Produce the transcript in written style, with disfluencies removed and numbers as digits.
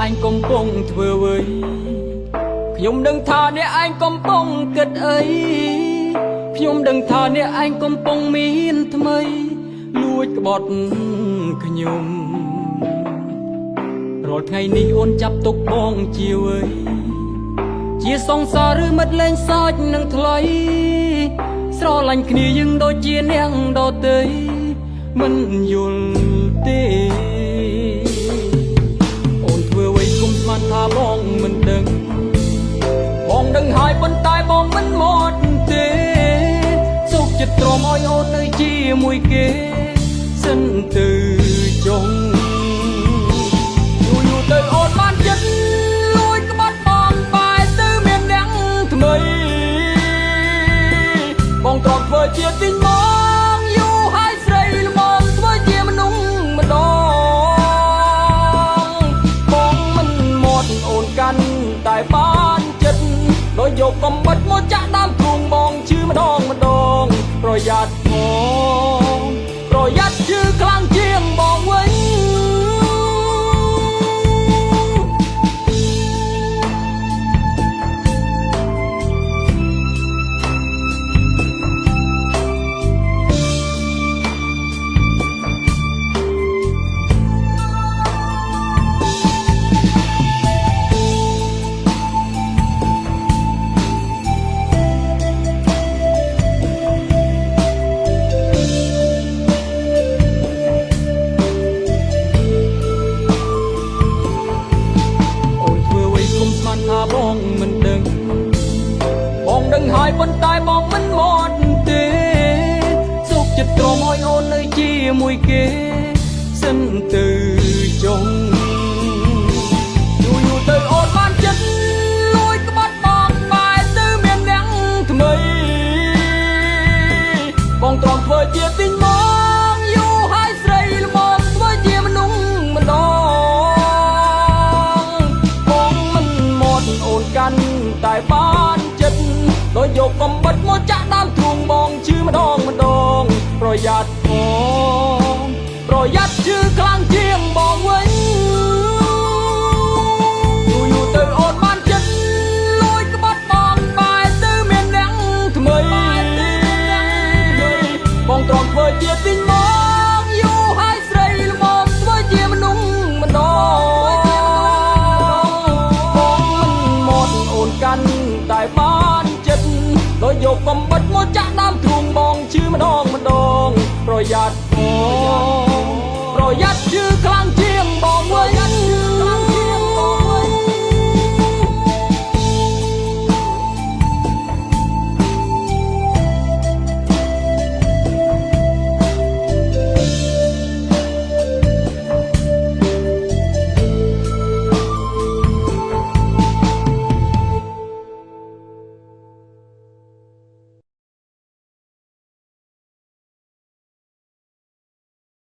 anhកំពុងធ្វើអ្វីខ្ញុំដឹងថាអ្នកឯងកំពុងគិតអីខ្ញុំដឹងថាអ្នកឯងកំពុងមានថ្មីលួចក្បត់ខ្ញុំរាល់ថ្ងៃនេះអូនចាប់ទុកបងជាអ្វីជាសង្សារឬមិត្តលេងសើចនឹងថ្លៃស្រឡាញ់គ្នាយើងដូចជានាងដទៃមិនយល់ទេមិនថាបងមិនដឹងបងដឹងហើយប៉ុន្តែបងមិនមកទេសុខចិត្តទ្រាំឲ្យអូននៅជាមួយគេសិនទៅចុងយូរទៅអូនបានចិត្តលួចក្បត់បងបែរទៅមានអ្នកថ្មីបងទ្រាំធ្វើជាទីមកយូរហើយស្រីល្មមធ្វើជាមនុស្សម្ដងកាន់តែបានចិត្តដោយយកកំបិតមកចាក់ដើមទ្រូងបងជឿម្ដងប្រយ័ត្នផងប្រយ័ត្នជឿខ្លាំងជាងបងវិញថាបងមិនដឹងបងដឹងហើយប៉ុន្តែបងមិនមកទេសុខចិត្តទ្រាំឲ្យអូននៅជាមួយគេសិនទៅចុងយូរទៅអូនបានចិត្តលួចក្បត់បងបែរទៅមានអ្នកថ្មីបងទ្រាំធ្វើជាទីមកយូរហើយស្រីល្មមធ្វើជាមនុស្សម្ដងអូនកាន់តែបានចិត្តដោយយកកំបិតមកចាក់ដើមទ្រូងបងជឿម្ដងប្រយ័ត្នផងប្រយ័ត្នជឿខ្លាំងជាងបងវិញយូរទៅអូនបានចិត្តលួចក្បត់បងបែរទៅមានអ្នកថ្មីបងទ្រាំធ្វើជាទីមកយូរហើយស្រីល្មមធ្វើជាមនុស្សម្ដងកាន់តែបានចិត្តដោយយកកំបិតមកចាក់ដើមទ្រូងបងជឿម្ដងប្រយ័ត្ន